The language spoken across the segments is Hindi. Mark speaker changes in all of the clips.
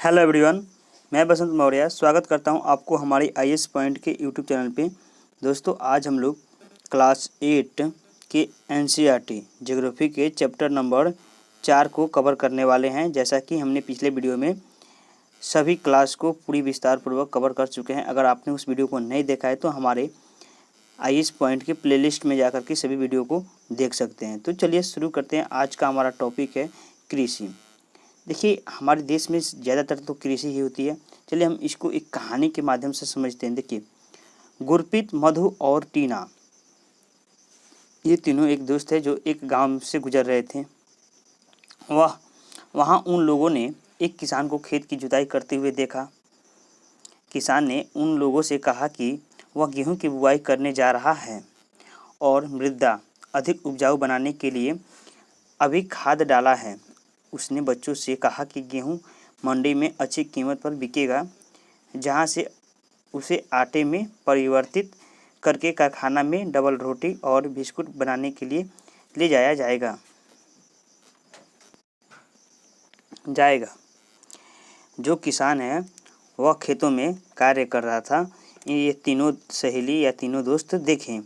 Speaker 1: हेलो एवरीवन, मैं बसंत मौर्य स्वागत करता हूं आपको हमारी आईएएस पॉइंट के यूट्यूब चैनल पे। दोस्तों, आज हम लोग क्लास 8 के एनसीईआरटी ज्योग्राफी के चैप्टर नंबर 4 को कवर करने वाले हैं। जैसा कि हमने पिछले वीडियो में सभी क्लास को पूरी विस्तार पूर्वक कवर कर चुके हैं। अगर आपने उस वीडियो को नहीं देखा है तो हमारे आईएएस पॉइंट के प्लेलिस्ट में जाकर के सभी वीडियो को देख सकते हैं। तो चलिए शुरू करते हैं। आज का हमारा टॉपिक है कृषि। देखिए, हमारे देश में ज़्यादातर तो कृषि ही होती है। चलिए हम इसको एक कहानी के माध्यम से समझते हैं। देखिए, गुरप्रीत, मधु और टीना, ये तीनों एक दोस्त है जो एक गांव से गुजर रहे थे। वहाँ उन लोगों ने एक किसान को खेत की जुताई करते हुए देखा। किसान ने उन लोगों से कहा कि वह गेहूं की बुआई करने जा रहा है और मृदा अधिक उपजाऊ बनाने के लिए अभी खाद डाला है। उसने बच्चों से कहा कि गेहूं मंडी में अच्छी कीमत पर बिकेगा, जहां से उसे आटे में परिवर्तित करके कारखाना में डबल रोटी और बिस्कुट बनाने के लिए ले जाया जाएगा। जो किसान है वह खेतों में कार्य कर रहा था। ये तीनों सहेली या तीनों दोस्त देखें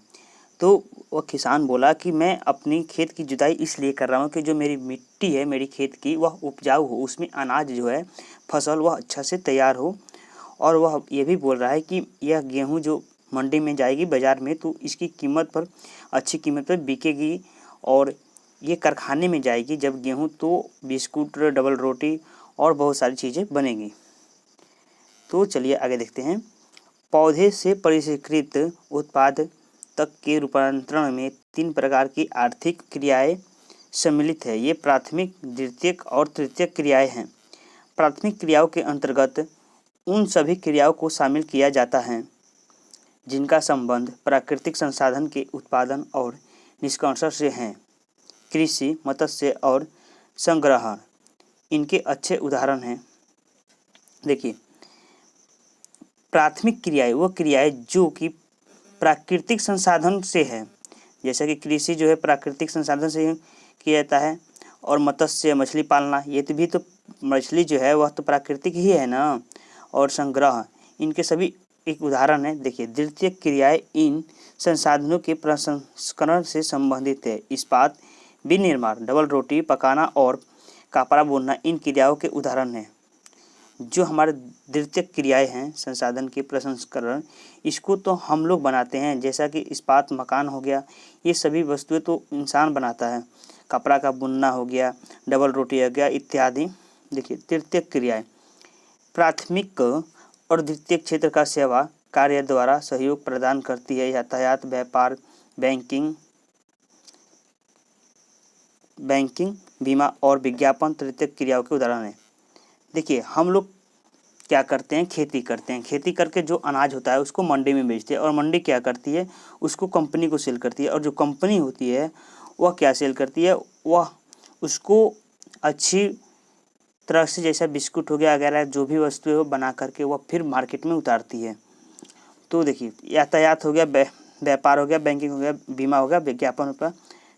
Speaker 1: तो वह किसान बोला कि मैं अपनी खेत की जुताई इसलिए कर रहा हूँ कि जो मेरी मिट्टी है, मेरी खेत की, वह उपजाऊ हो, उसमें अनाज जो है, फसल, वह अच्छा से तैयार हो। और वह ये भी बोल रहा है कि यह गेहूँ जो मंडी में जाएगी बाज़ार में, तो इसकी कीमत पर, अच्छी कीमत पर बिकेगी और ये कारखाने में जाएगी जब गेहूँ, तो बिस्कुट, डबल रोटी और बहुत सारी चीज़ें बनेंगी। तो चलिए आगे देखते हैं। पौधे से परिष्कृत उत्पाद तक के रूपांतरण में 3 प्रकार की आर्थिक क्रियाएं सम्मिलित है। ये प्राथमिक, द्वितीयक और तृतीयक क्रियाएं हैं। प्राथमिक क्रियाओं के अंतर्गत उन सभी क्रियाओं को शामिल किया जाता है जिनका संबंध प्राकृतिक संसाधन के उत्पादन और निष्कर्षण से है। कृषि, मत्स्य और संग्रहण इनके अच्छे उदाहरण हैं। देखिए, प्राथमिक क्रियाएं वो क्रियाएं जो कि प्राकृतिक संसाधन से है। जैसा कि कृषि जो है प्राकृतिक संसाधन से किया जाता है, और मत्स्य, मछली पालना, ये तो भी तो मछली जो है वह तो प्राकृतिक ही है ना। और संग्रह, इनके सभी एक उदाहरण है। देखिए, द्वितीय क्रियाएं इन संसाधनों के प्रसंस्करण से संबंधित है। इस्पात, विनिर्माण, डबल रोटी पकाना और कपड़ा बुनना इन क्रियाओं के उदाहरण हैं। जो हमारे द्वितीय क्रियाएं हैं, संसाधन के प्रसंस्करण, इसको तो हम लोग बनाते हैं। जैसा कि इस्पात, मकान हो गया, ये सभी वस्तुएं तो इंसान बनाता है। कपड़ा का बुनना हो गया, डबल रोटी हो गया, इत्यादि। देखिए, तृतीय क्रियाएं प्राथमिक और द्वितीय क्षेत्र का सेवा कार्य द्वारा सहयोग प्रदान करती है। यातायात, व्यापार, बैंकिंग, बीमा और विज्ञापन तृतीय क्रियाओं के उदाहरण हैं। देखिए, हम लोग क्या करते हैं, खेती करते हैं। खेती करके जो अनाज होता है उसको मंडी में बेचते हैं, और मंडी क्या करती है, उसको कंपनी को सेल करती है। और जो कंपनी होती है वह क्या सेल करती है, वह उसको अच्छी तरह से, जैसा बिस्कुट हो गया वगैरह, जो भी वस्तुएं हो बना करके वह फिर मार्केट में उतारती है। तो देखिए, यातायात हो गया, व्यापार हो गया, बैंकिंग हो गया, बीमा हो गया, विज्ञापन हो गया,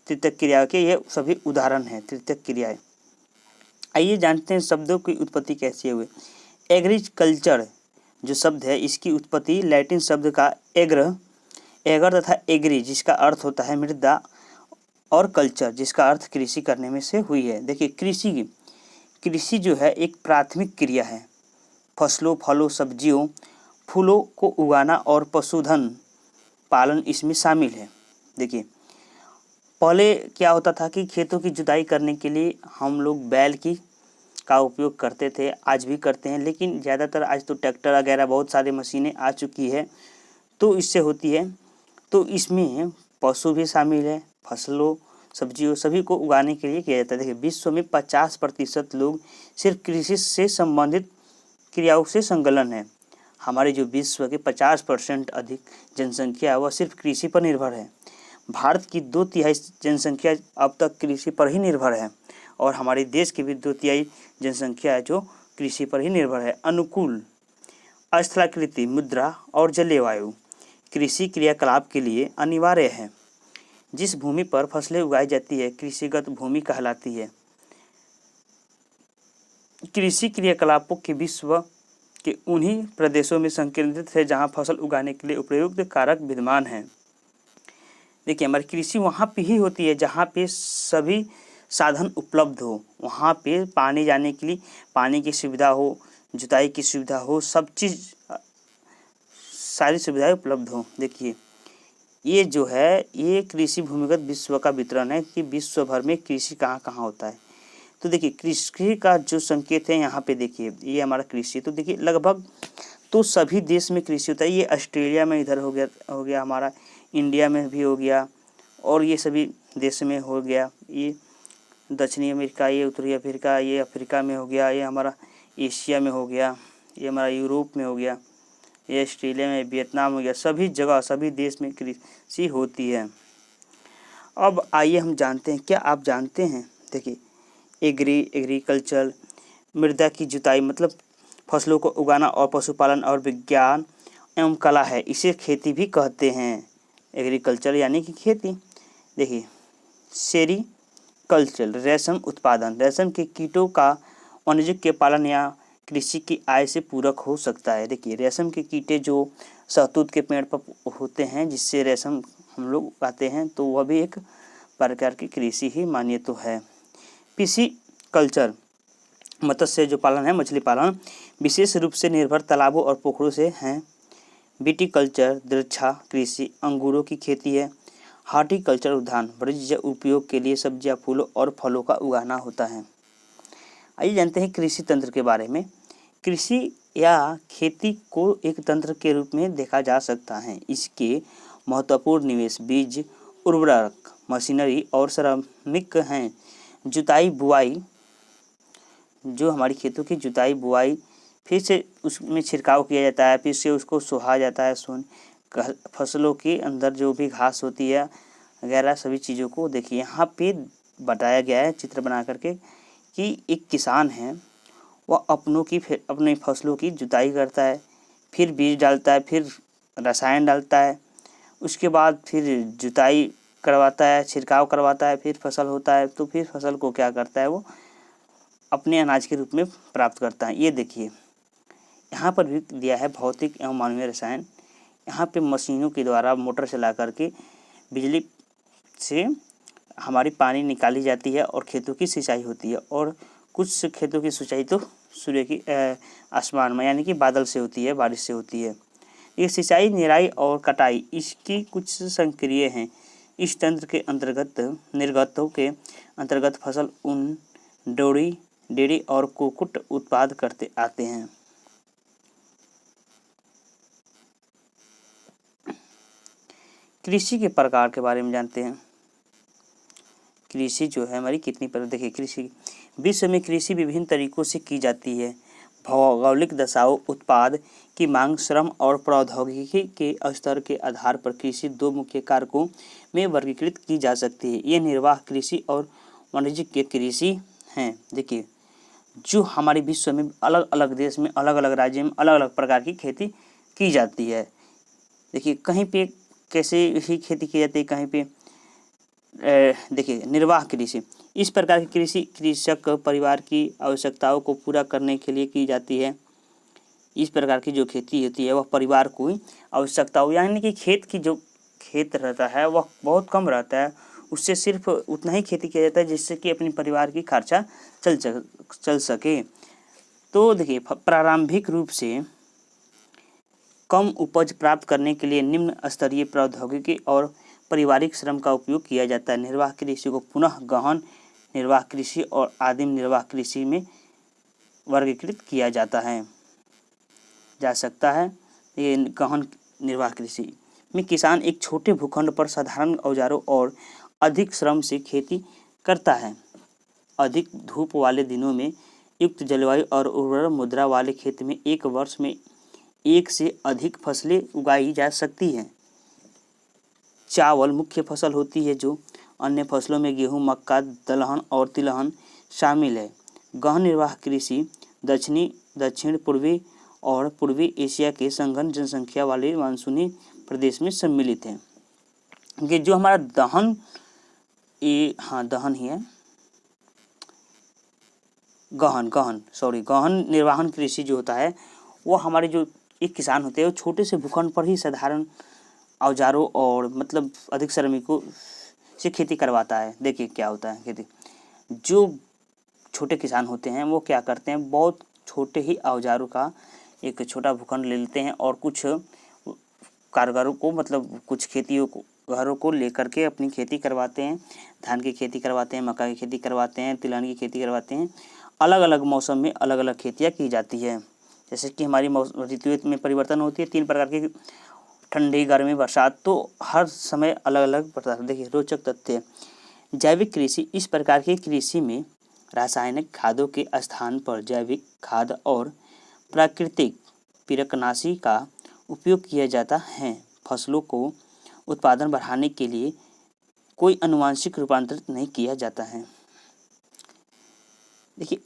Speaker 1: तृतीय क्रिया के ये सभी उदाहरण हैं, तृतीय क्रियाएं। आइए जानते हैं शब्दों की उत्पत्ति कैसे हुई। एग्रीकल्चर जो शब्द है, इसकी उत्पत्ति लैटिन शब्द का एगर तथा एग्री, जिसका अर्थ होता है मृदा, और कल्चर, जिसका अर्थ कृषि करने में से हुई है। देखिए, कृषि जो है एक प्राथमिक क्रिया है। फसलों, फलों, सब्जियों, फूलों को उगाना और पशुधन पालन इसमें शामिल है। देखिए, पहले क्या होता था कि खेतों की जुताई करने के लिए हम लोग बैल का उपयोग करते थे, आज भी करते हैं, लेकिन ज़्यादातर आज तो ट्रैक्टर वगैरह बहुत सारी मशीनें आ चुकी है, तो इससे होती है। तो इसमें पशु भी शामिल है, फसलों, सब्जियों सभी को उगाने के लिए किया जाता है। देखिए, विश्व में 50% लोग सिर्फ कृषि से संबंधित क्रियाओं से संलग्न है। हमारे जो विश्व के 50% अधिक जनसंख्या है वह सिर्फ कृषि पर निर्भर है। भारत की 2/3 जनसंख्या अब तक कृषि पर ही निर्भर है, और हमारे देश की भी 2/3 जनसंख्या है जो कृषि पर ही निर्भर है। अनुकूल स्थलाकृति, मुद्रा और जलवायु कृषि क्रियाकलाप के लिए अनिवार्य है। जिस भूमि पर फसलें उगाई जाती है कृषिगत भूमि कहलाती है। कृषि क्रियाकलापों के विश्व के उन्हीं प्रदेशों में संकेंद्रित है जहां फसल उगाने के लिए उपयुक्त कारक विद्यमान हैं। देखिए, हमारी कृषि वहाँ पे ही होती है जहाँ पे सभी साधन उपलब्ध हो, वहाँ पे पानी जाने के लिए पानी की सुविधा हो, जुताई की सुविधा हो, सब चीज़ सारी सुविधाएं उपलब्ध हो। देखिए, ये जो है ये कृषि भूमिगत विश्व का वितरण है कि विश्व भर में कृषि कहाँ कहाँ होता है। तो देखिए, कृषि का जो संकेत है यहाँ पे देखिए, ये हमारा कृषि, तो देखिए लगभग तो सभी देश में कृषि होता है। ये ऑस्ट्रेलिया में इधर हो गया हमारा, इंडिया में भी हो गया, और ये सभी देश में हो गया, ये दक्षिणी अमेरिका, ये उत्तरी अफ्रीका, ये अफ्रीका में हो गया, ये हमारा एशिया में हो गया, ये हमारा यूरोप में हो गया, ये ऑस्ट्रेलिया में, वियतनाम हो गया, सभी जगह सभी देश में कृषि होती है। अब आइए हम जानते हैं, क्या आप जानते हैं, देखिए एग्रीकल्चर मृदा की जुताई मतलब फसलों को उगाना, और पशुपालन और विज्ञान एवं कला है, इसे खेती भी कहते हैं। एग्रीकल्चर यानी कि खेती। देखिए, सेरीकल्चर रेशम उत्पादन, रेशम के कीटों का वाणिज्यिक के पालन या कृषि की आय से पूरक हो सकता है। देखिए, रेशम के कीटे जो शहतूत के पेड़ पर होते हैं जिससे रेशम हम लोग उगाते हैं, तो वह भी एक प्रकार की कृषि ही मानिए तो है। पिसीकल्चर मत्स्य जो पालन है, मछली पालन, विशेष रूप से निर्भर तालाबों और पोखरों से हैं। विटीकल्चर द्रक्षा कृषि अंगूरों की खेती है। हार्टिकल्चर उद्यान वाणिज्य उपयोग के लिए सब्जियां, फूलों और फलों का उगाना होता है। आइए जानते हैं कृषि तंत्र के बारे में। कृषि या खेती को एक तंत्र के रूप में देखा जा सकता है। इसके महत्वपूर्ण निवेश बीज, उर्वरक, मशीनरी और श्रमिक हैं। जुताई बुआई, जो हमारी खेतों की जुताई बुआई, फिर से उसमें छिड़काव किया जाता है, फिर से उसको सोहा जाता है, फसलों के अंदर जो भी घास होती है वगैरह सभी चीज़ों को देखिए यहाँ पे बताया गया है चित्र बना करके कि एक किसान है, वह अपने फसलों की जुताई करता है, फिर बीज डालता है, फिर रसायन डालता है, उसके बाद फिर जुताई करवाता है, छिड़काव करवाता है, फिर फसल होता है, तो फिर फसल को क्या करता है, वो अपने अनाज के रूप में प्राप्त करता है। ये देखिए यहाँ पर भी दिया है भौतिक एवं मानवीय रसायन। यहाँ पे मशीनों के द्वारा मोटर चला करके बिजली से हमारी पानी निकाली जाती है और खेतों की सिंचाई होती है, और कुछ खेतों की सिंचाई तो सूर्य की आसमान में यानी कि बादल से होती है, बारिश से होती है। ये सिंचाई, निराई और कटाई इसकी कुछ संक्रिय हैं। इस तंत्र के निर्गतों के अंतर्गत फसल, ऊन, डेयरी और कुक्कुट उत्पाद करते आते हैं। कृषि के प्रकार के बारे में जानते हैं। कृषि जो है हमारी कितनी प्रकार, देखिए कृषि विश्व में कृषि विभिन्न तरीकों से की जाती है। भौगोलिक दशाओं, उत्पाद की मांग, श्रम और प्रौद्योगिकी के स्तर के आधार पर कृषि दो मुख्य कारकों में वर्गीकृत की जा सकती है। ये निर्वाह कृषि और वाणिज्यिक कृषि हैं। देखिए, जो हमारे विश्व में अलग अलग देश में, अलग अलग राज्य में अलग अलग प्रकार की खेती की जाती है। देखिए, कहीं पे कैसे ही खेती की जाती है, कहीं पे देखिए निर्वाह कृषि, इस प्रकार की कृषि कृषक परिवार की आवश्यकताओं को पूरा करने के लिए की जाती है। इस प्रकार की जो खेती होती है वह परिवार को आवश्यकताओं, यानी कि खेत रहता है वह बहुत कम रहता है, उससे सिर्फ उतना ही खेती किया जाता है जिससे कि अपने परिवार की खर्चा चल सके। तो देखिए, प्रारंभिक रूप से कम उपज प्राप्त करने के लिए निम्न स्तरीय प्रौद्योगिकी और पारिवारिक श्रम का उपयोग किया जाता है। निर्वाह कृषि को पुनः गहन निर्वाह कृषि और आदिम निर्वाह कृषि में वर्गीकृत किया जा सकता है। ये गहन निर्वाह कृषि में किसान एक छोटे भूखंड पर साधारण औजारों और अधिक श्रम से खेती करता है। अधिक धूप वाले दिनों में युक्त जलवायु और उर्वर मुद्रा वाले खेत में एक वर्ष में एक से अधिक फसलें उगाई जा सकती हैं। चावल मुख्य फसल होती है, जो अन्य फसलों में गेहूं, मक्का, दलहन और तिलहन शामिल है। गहन निर्वाह कृषि दक्षिण पूर्वी और पूर्वी एशिया के सघन जनसंख्या वाले मानसूनी प्रदेश में सम्मिलित है। ये जो हमारा दहन ही है, गहन निर्वहन कृषि जो होता है वो हमारे जो एक किसान होते हैं वो छोटे से भूखंड पर ही साधारण औजारों और मतलब अधिक श्रमिकों से खेती करवाता है। देखिए क्या होता है खेती, जो छोटे किसान होते हैं वो क्या करते हैं, बहुत छोटे ही औजारों का एक छोटा भूखंड ले लेते हैं और कुछ कारीगरों को मतलब कुछ खेतियों को घरों को लेकर के अपनी खेती करवाते हैं। धान की खेती करवाते हैं, मक्का की खेती करवाते हैं, तिलहन की खेती करवाते हैं। अलग अलग मौसम में अलग अलग खेतियाँ की जाती है। जैसे कि हमारी ऋतुएं में परिवर्तन होती है, 3 प्रकार की, ठंडी, गर्मी, बरसात, तो हर समय अलग अलग प्रकार। देखिए रोचक तथ्य, जैविक कृषि, इस प्रकार की कृषि में रासायनिक खादों के स्थान पर जैविक खाद और प्राकृतिक कीटनाशी का उपयोग किया जाता है। फसलों को उत्पादन बढ़ाने के लिए कोई आनुवंशिक रूपांतरित नहीं किया जाता है। देखिए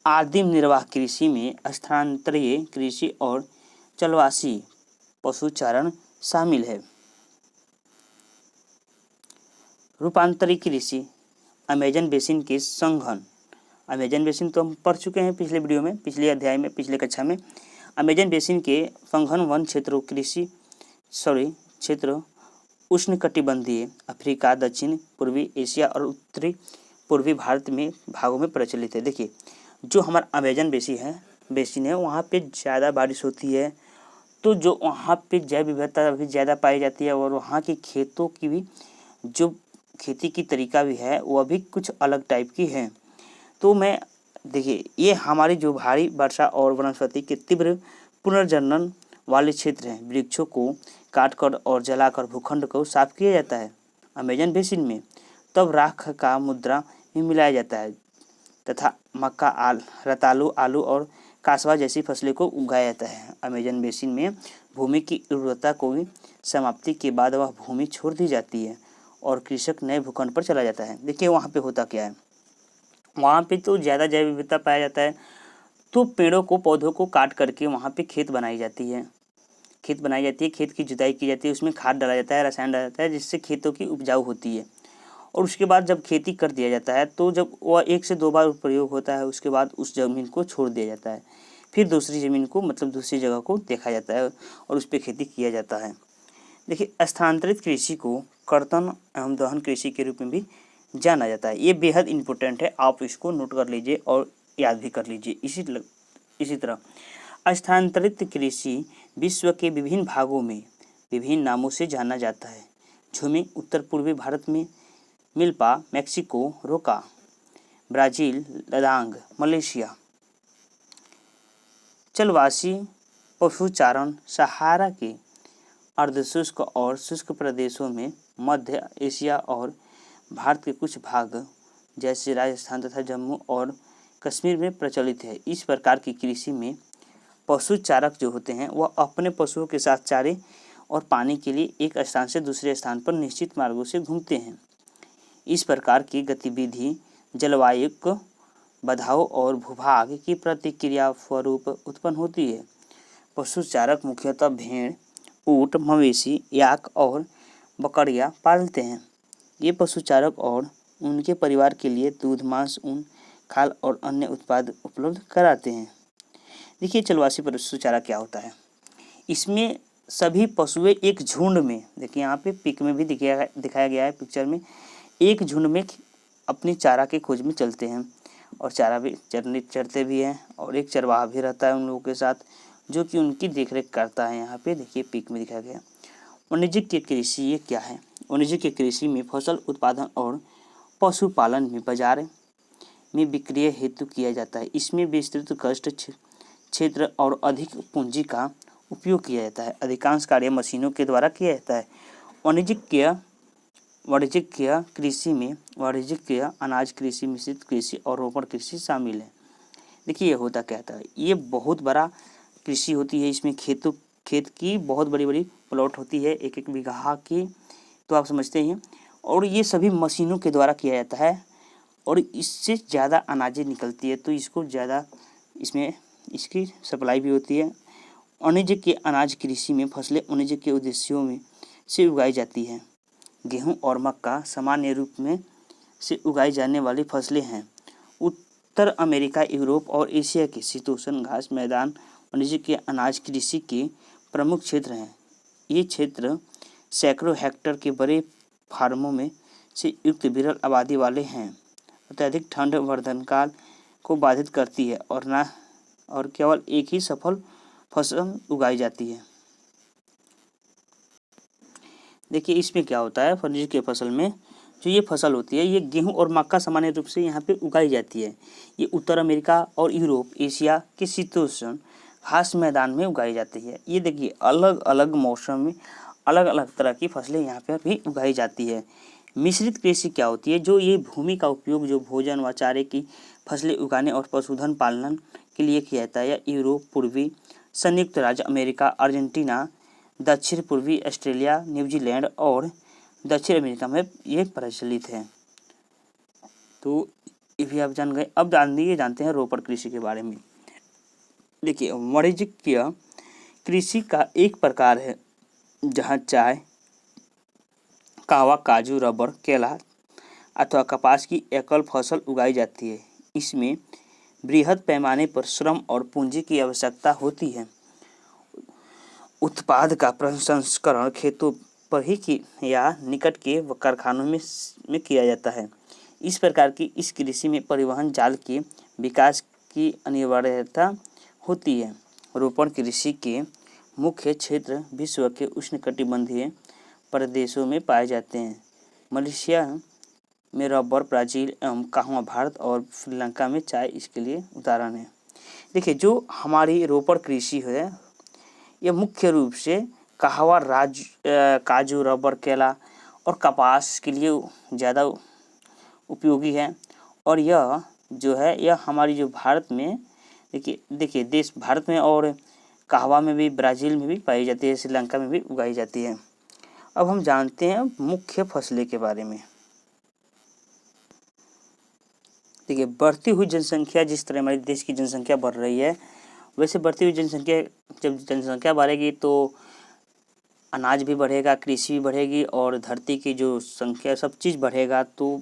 Speaker 1: आदिम निर्वाह कृषि में स्थानांतरीय कृषि और चलवासी पशुचारण शामिल है। रूपांतरित कृषि, अमेजन बेसिन के संघन, अमेजन बेसिन तो हम पढ़ चुके हैं पिछले वीडियो में, पिछले अध्याय में, पिछले कक्षा में। अमेजन बेसिन के संघन वन क्षेत्रों क्षेत्र उष्णकटिबंधीय अफ्रीका, दक्षिण पूर्वी एशिया और उत्तरी पूर्वी भारत में भागों में प्रचलित है। देखिए जो हमारा अमेजन बेसिन है वहाँ पे ज़्यादा बारिश होती है, तो जो वहाँ पे जैव विविधता भी ज़्यादा पाई जाती है और वहाँ की खेतों की भी जो खेती की तरीका भी है वह भी कुछ अलग टाइप की है। तो मैं देखिए ये हमारी जो भारी वर्षा और वनस्पति के तीव्र पुनर्जनन वाले क्षेत्र हैं। वृक्षों को काटकर और जलाकर भूखंड को साफ किया जाता है अमेजन बेसिन में, तब राख का मुद्रा में मिलाया जाता है तथा मक्का, रतालू, आलू और कासवा जैसी फसलें को उगाया जाता है। अमेजन बेसिन में भूमि की उर्वरता को समाप्ति के बाद वह भूमि छोड़ दी जाती है और कृषक नए भूखंड पर चला जाता है। देखिए वहाँ पे होता क्या है, वहाँ पे तो ज़्यादा जैव विविधता पाया जाता है, तो पेड़ों को पौधों को काट करके वहाँ पे खेत बनाई जाती है, खेत की जुताई की जाती है, उसमें खाद डाला जाता है, रसायन डाला जाता है, जिससे खेतों की उपजाऊ होती है। और उसके बाद जब खेती कर दिया जाता है तो जब वह 1 से 2 बार प्रयोग होता है उसके बाद उस ज़मीन को छोड़ दिया जाता है, फिर दूसरी ज़मीन को मतलब दूसरी जगह को देखा जाता है और उस पर खेती किया जाता है। देखिए स्थानांतरित कृषि को कर्तन एवं दहन कृषि के रूप में भी जाना जाता है। ये बेहद इम्पोर्टेंट है, आप इसको नोट कर लीजिए और याद भी कर लीजिए। इसी तरह स्थानांतरित कृषि विश्व के विभिन्न भागों में विभिन्न नामों से जाना जाता है। झूमी उत्तर पूर्वी भारत में, मिल्पा मैक्सिको, रोका ब्राज़ील, लदांग मलेशिया। चलवासी पशुचारण सहारा के अर्धशुष्क और शुष्क प्रदेशों में, मध्य एशिया और भारत के कुछ भाग जैसे राजस्थान तथा जम्मू और कश्मीर में प्रचलित है। इस प्रकार की कृषि में पशु चारक जो होते हैं वह अपने पशुओं के साथ चारे और पानी के लिए एक स्थान से दूसरे स्थान पर निश्चित मार्गों से घूमते हैं। इस प्रकार की गतिविधि जलवायु बाधाओं और भूभाग की प्रतिक्रिया स्वरूप उत्पन्न होती है। पशु चारक मुख्यतः भेड़, ऊँट, मवेशी, याक और बकरियां पालते हैं। ये पशुचारक और उनके परिवार के लिए दूध, मांस, ऊन, खाल और अन्य उत्पाद उपलब्ध कराते हैं। देखिए चलवासी पशुचारा क्या होता है, इसमें सभी पशुएं एक झुंड में, देखिए यहाँ पे पिक में भी दिखाया गया है पिक्चर में, एक झुंड में अपनी चारा के खोज में चलते हैं और चारा भी चरते भी हैं और एक चरवाहा भी रहता है उन लोगों के साथ जो कि उनकी देखरेख करता है। यहाँ पे देखिए पिक में दिखाया गया। वाणिज्यिक कृषि ये क्या है, वाणिज्यिक कृषि में फसल उत्पादन और पशुपालन में बाजार में बिक्री हेतु किया जाता है। इसमें विस्तृत कष्ट क्षेत्र और अधिक पूंजी का उपयोग किया जाता है। अधिकांश कार्य मशीनों के द्वारा किया जाता है। वाणिज्यिक कृषि में वाणिज्यिक अनाज कृषि, मिश्रित कृषि और रोपण कृषि शामिल है। देखिए ये होता क्या था, ये बहुत बड़ा कृषि होती है। इसमें खेत की बहुत बड़ी बड़ी प्लॉट होती है, एक एक बीघा की, तो आप समझते हैं। और ये सभी मशीनों के द्वारा किया जाता है और इससे ज़्यादा अनाजें निकलती है, तो इसको ज़्यादा इसमें इसकी सप्लाई भी होती है। वाणिज्य के अनाज कृषि में फसलें वाणिज्य के उद्देश्यों में से उगाई जाती हैं। गेहूँ और मक्का सामान्य रूप में से उगाई जाने वाली फसलें हैं। उत्तर अमेरिका, यूरोप और एशिया के शीतोष्ण घास मैदान वाणिज्य के अनाज कृषि के प्रमुख क्षेत्र हैं। ये क्षेत्र सैकड़ों हेक्टेयर के बड़े फार्मों में से युक्त विरल आबादी वाले हैं। अत्यधिक ठंड वर्धनकाल को बाधित करती है और केवल एक ही सफल फसल उगाई जाती है। देखिए इसमें क्या होता है, फर्जी के फसल में जो ये फसल होती है, ये गेहूं और मक्का सामान्य रूप से यहाँ पे उगाई जाती है। ये उत्तर अमेरिका और यूरोप, एशिया के शीतोष्ण घास मैदान में उगाई जाती है। ये देखिए अलग अलग मौसम में अलग अलग तरह की फसलें यहाँ पर भी उगाई जाती है। मिश्रित कृषि क्या होती है, जो ये भूमि का उपयोग जो भोजन व चारे की फसलें उगाने और पशुधन पालन के लिए किया जाता है। यूरोप, पूर्वी संयुक्त राज्य अमेरिका, अर्जेंटीना, दक्षिण पूर्वी ऑस्ट्रेलिया, न्यूजीलैंड और दक्षिण अमेरिका में ये प्रचलित है। तो ये भी आप जान गए। अब जानते हैं रोपड़ कृषि के बारे में। देखिए वाणिज्यिक कृषि का एक प्रकार है जहाँ चाय, कहवा, काजू, रबर, केला अथवा कपास की एकल फसल उगाई जाती है। इसमें बृहद पैमाने पर श्रम और पूंजी की आवश्यकता होती है। उत्पाद का प्रसंस्करण खेतों पर ही या निकट के कारखानों में किया जाता है। इस प्रकार की इस कृषि में परिवहन जाल के विकास की अनिवार्यता होती है। रोपण कृषि के मुख्य क्षेत्र विश्व के उष्णकटिबंधीय प्रदेशों में पाए जाते हैं। मलेशिया में रबर, ब्राज़ील एवं कहवा, भारत और श्रीलंका में चाय इसके लिए उदाहरण है। देखिए जो हमारी रोपड़ कृषि है, यह मुख्य रूप से कहवा, काजू, रबर, केला और कपास के लिए ज़्यादा उपयोगी है। और यह जो है यह हमारी जो भारत में देखिए देश भारत में और कहवा में भी, ब्राज़ील में भी पाई जाती है, श्रीलंका में भी उगाई जाती है। अब हम जानते हैं मुख्य फसलें के बारे में। देखिए बढ़ती हुई जनसंख्या, जिस तरह हमारे देश की जनसंख्या बढ़ रही है, वैसे बढ़ती हुई जनसंख्या, जब जनसंख्या बढ़ेगी तो अनाज भी बढ़ेगा, कृषि भी बढ़ेगी और धरती की जो संख्या सब चीज़ बढ़ेगा, तो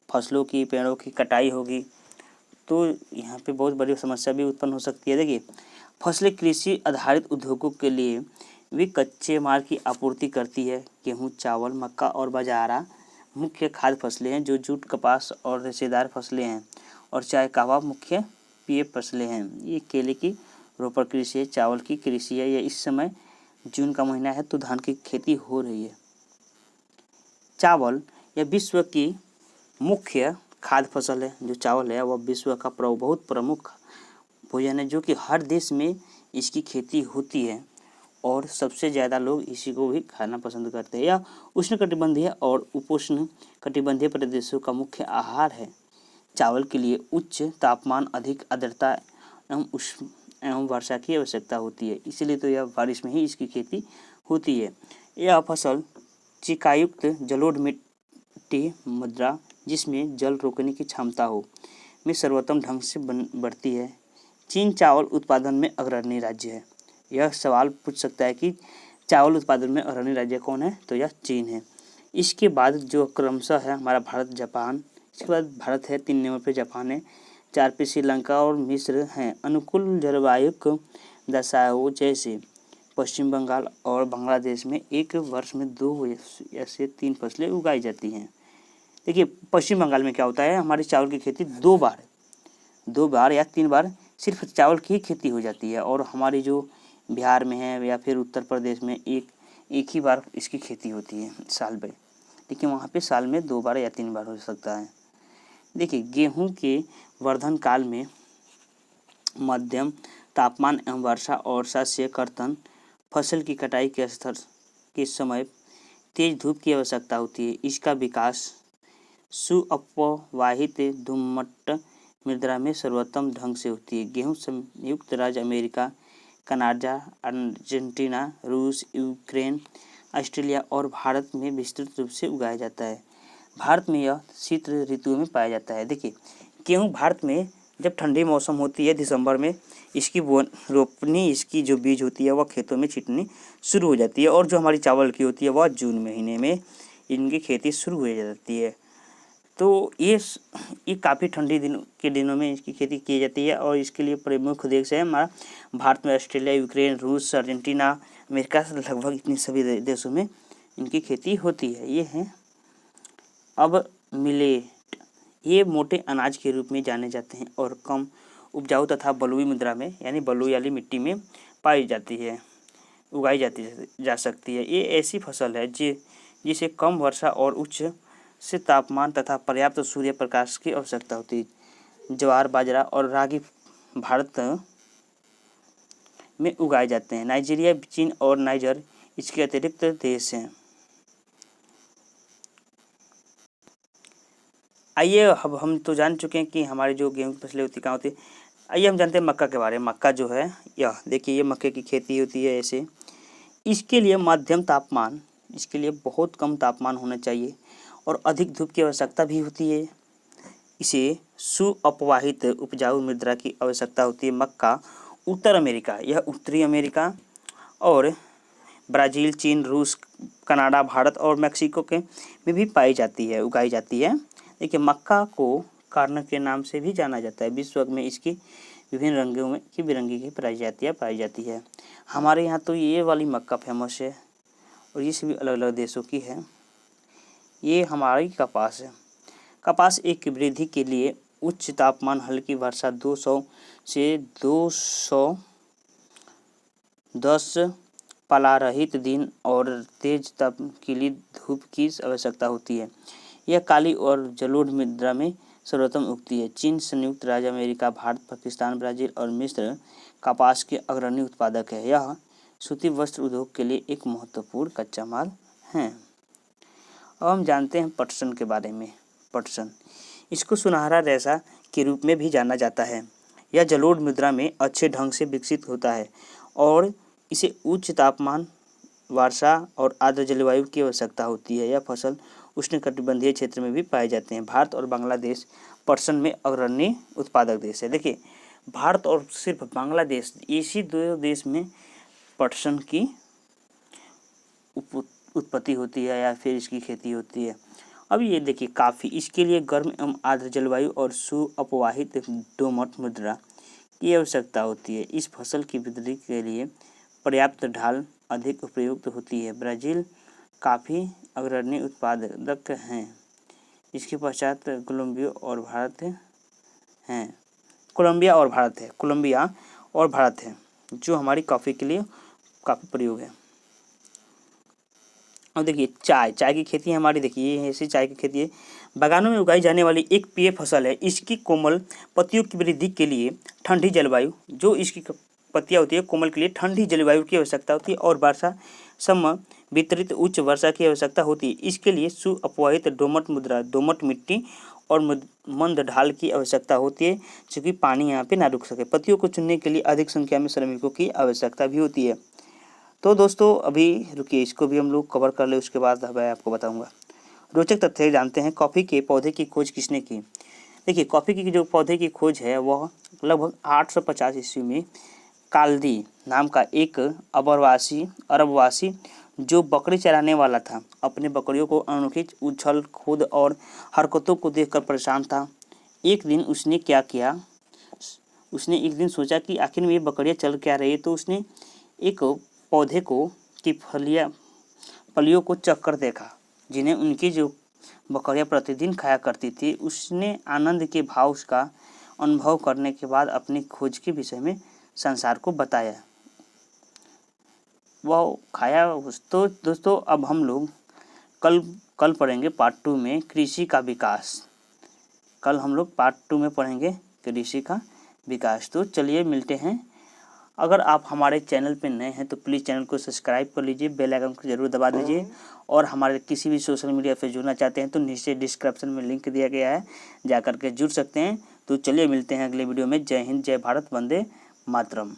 Speaker 1: फसलों की, पेड़ों की कटाई होगी, तो यहाँ पे बहुत बड़ी समस्या भी उत्पन्न हो सकती है। देखिए फसलें कृषि आधारित उद्योगों के लिए भी कच्चे माल की आपूर्ति करती है। गेहूँ, चावल, मक्का और बाजरा मुख्य खाद्य फसलें हैं, जो जूट, कपास और रेशेदार फसलें हैं, और चाय, कहवा मुख्य पेय फसलें हैं। ये केले की रोपड़ कृषि है, चावल की कृषि है। यह इस समय जून का महीना है तो धान की खेती हो रही है। चावल यह विश्व की मुख्य खाद्य फसल है। जो चावल है वह विश्व का बहुत प्रमुख भोजन है, जो कि हर देश में इसकी खेती होती है और सबसे ज़्यादा लोग इसी को भी खाना पसंद करते हैं। यह उष्णकटिबंधीय और उपोष्ण कटिबंधीय प्रदेशों का मुख्य आहार है। चावल के लिए उच्च तापमान, अधिक आर्द्रता एवं वर्षा की आवश्यकता होती है, इसलिए तो यह बारिश में ही इसकी खेती होती है। यह फसल चिकायुक्त जलोढ़ मिट्टी, मृदा जिसमें जल रोकने की क्षमता हो, में सर्वोत्तम ढंग से बढ़ती है। चीन चावल उत्पादन में अग्रणी राज्य है। यह सवाल पूछ सकता है कि चावल उत्पादन में अग्रणी राज्य कौन है, तो यह चीन है। इसके बाद जो क्रमशः है हमारा भारत, जापान, इसके बाद भारत है, 3 नंबर पे जापान है, 4 पे श्रीलंका और मिस्र हैं। अनुकूल जलवायु दशाओं जैसे पश्चिम बंगाल और बांग्लादेश में एक वर्ष में 2 या से 3 फसलें उगाई जाती हैं। देखिए पश्चिम बंगाल में क्या होता है, हमारी चावल की खेती 2 बार या 3 बार सिर्फ चावल की खेती हो जाती है, और हमारी जो बिहार में है या फिर उत्तर प्रदेश में एक ही बार इसकी खेती होती है साल में, लेकिन वहाँ पे साल में 2 बार या 3 बार हो सकता है। देखिए गेहूं के वर्धन काल में मध्यम तापमान एवं वर्षा और से कर्तन, फसल की कटाई के स्तर के समय तेज धूप की आवश्यकता होती है। इसका विकास सुअपवाहित धूममट्ट मृदा में सर्वोत्तम ढंग से होती है। गेहूं संयुक्त राज्य अमेरिका, कनाडा, अर्जेंटीना, रूस, यूक्रेन, ऑस्ट्रेलिया और भारत में विस्तृत रूप से उगाया जाता है। भारत में यह शीत ऋतु में पाया जाता है। देखिए गेहूँ भारत में जब ठंडी मौसम होती है दिसंबर में, इसकी रोपनी, इसकी जो बीज होती है वह खेतों में छिटनी शुरू हो जाती है, और जो हमारी चावल की होती है वह जून महीने में इनकी खेती शुरू हो जाती है। तो ये काफ़ी ठंडी दिनों में इसकी खेती की जाती है और इसके लिए प्रमुख देश है हमारा भारत में ऑस्ट्रेलिया, यूक्रेन, रूस, अर्जेंटीना, अमेरिका से लगभग इतनी सभी देशों में इनकी खेती होती है। ये है अब मिलेट। ये मोटे अनाज के रूप में जाने जाते हैं और कम उपजाऊ तथा बलुई मुद्रा में यानी बलुई वाली मिट्टी में पाई जाती है, उगाई जा सकती है। ये ऐसी फसल है जिसे कम वर्षा और उच्च से तापमान तथा पर्याप्त सूर्य प्रकाश की आवश्यकता होती है। ज्वार, बाजरा और रागी भारत में उगाए जाते हैं। नाइजीरिया, चीन और नाइजर इसके अतिरिक्त देश हैं। आइए अब हम तो जान चुके हैं कि हमारी जो गेहूं की फसलें होती कहाँ होती है। आइए हम जानते हैं मक्का के बारे में। मक्का जो है यह देखिए, ये मक्के की खेती होती है ऐसे। इसके लिए मध्यम तापमान, इसके लिए बहुत कम तापमान होना चाहिए और अधिक धूप की आवश्यकता भी होती है। इसे सुअपवाहित उपजाऊ मृदा की आवश्यकता होती है। मक्का उत्तर अमेरिका, यह उत्तरी अमेरिका और ब्राज़ील, चीन, रूस, कनाडा, भारत और मैक्सिको के में भी पाई जाती है, उगाई जाती है। देखिए, मक्का को कॉर्न के नाम से भी जाना जाता है। विश्व में इसकी विभिन्न रंगों में की बिरंगी की प्रजातियाँ पाई जाती है। हमारे यहाँ तो ये वाली मक्का फेमस है और ये सभी अलग अलग देशों की है। ये हमारी कपास है। कपास एक वृद्धि के लिए उच्च तापमान, हल्की वर्षा, 200 से 210 पालारहित दिन और तेज तपकीली धूप की आवश्यकता होती है। यह काली और जलोढ़ मृदा में सर्वोत्तम उगती है। चीन, संयुक्त राज्य अमेरिका, भारत, पाकिस्तान, ब्राज़ील और मिस्र कपास के अग्रणी उत्पादक है। यह सूती वस्त्र उद्योग के लिए एक महत्वपूर्ण कच्चा माल है। अब हम जानते हैं पटसन के बारे में। पटसन, इसको सुनहरा रेशा के रूप में भी जाना जाता है। यह जलोढ़ मृदा में अच्छे ढंग से विकसित होता है और इसे उच्च तापमान, वर्षा और आर्द्र जलवायु की आवश्यकता होती है। यह फसल उष्णकटिबंधीय क्षेत्र में भी पाए जाते हैं। भारत और बांग्लादेश पटसन में अग्रणी उत्पादक देश है। देखिए, भारत और सिर्फ बांग्लादेश, इसी दो देश में पटसन की उत्पत्ति होती है या फिर इसकी खेती होती है। अब ये देखिए, काफ़ी इसके लिए गर्म एवं आर्द्र जलवायु और सुअपवाहित दोमट मृदा की आवश्यकता होती है। इस फसल की वृद्धि के लिए पर्याप्त ढाल अधिक उपयुक्त होती है। ब्राज़ील काफ़ी अग्रणी उत्पादक हैं। इसके पश्चात कोलंबिया और भारत हैं। कोलंबिया और भारत है जो हमारी कॉफ़ी के लिए काफ़ी प्रयोग है। और देखिए, चाय की खेती हमारी, देखिए ये ऐसी चाय की खेती है। बागानों में उगाई जाने वाली एक पेय फसल है। इसकी कोमल पत्तियों की वृद्धि के लिए ठंडी जलवायु, जो इसकी पत्तियाँ होती है कोमल के लिए ठंडी जलवायु की आवश्यकता होती है और वर्षा सम वितरित उच्च वर्षा की आवश्यकता होती है। इसके लिए सुअपवाहित दोमट मिट्टी और मंद ढाल की आवश्यकता होती है, क्योंकि पानी यहाँ पे ना रुक सके। पत्तियों को चुनने के लिए अधिक संख्या में श्रमिकों की आवश्यकता भी होती है। तो दोस्तों अभी रुकिए, इसको भी हम लोग कवर कर ले, उसके बाद मैं आपको बताऊंगा। रोचक तथ्य जानते हैं, कॉफ़ी के पौधे की खोज किसने की। देखिए, कॉफ़ी की जो पौधे की खोज है वह लगभग 850 ईस्वी में काल्दी नाम का एक अरबवासी जो बकरी चराने वाला था, अपने बकरियों को अनोखी उछल कूद और हरकतों को देखकर परेशान था। एक दिन उसने क्या किया, उसने एक दिन सोचा कि आखिर में ये बकरियां चल क्या रही है। तो उसने एक पौधे को की फलियों को चखकर देखा, जिन्हें उनकी जो बकरियां प्रतिदिन खाया करती थी। उसने आनंद के भाव का अनुभव करने के बाद अपनी खोज के विषय में संसार को बताया। वह खाया। तो दोस्तों अब हम लोग कल पढ़ेंगे पार्ट 2 में कृषि का विकास। कल हम लोग पार्ट 2 में पढ़ेंगे कृषि का विकास। तो चलिए मिलते हैं। अगर आप हमारे चैनल पर नए हैं तो प्लीज़ चैनल को सब्सक्राइब कर लीजिए, बेल आइकन को जरूर दबा दीजिए और हमारे किसी भी सोशल मीडिया पे जुड़ना चाहते हैं तो नीचे डिस्क्रिप्शन में लिंक दिया गया है, जा कर के जुड़ सकते हैं। तो चलिए मिलते हैं अगले वीडियो में। जय हिंद, जय भारत, वंदे मातरम।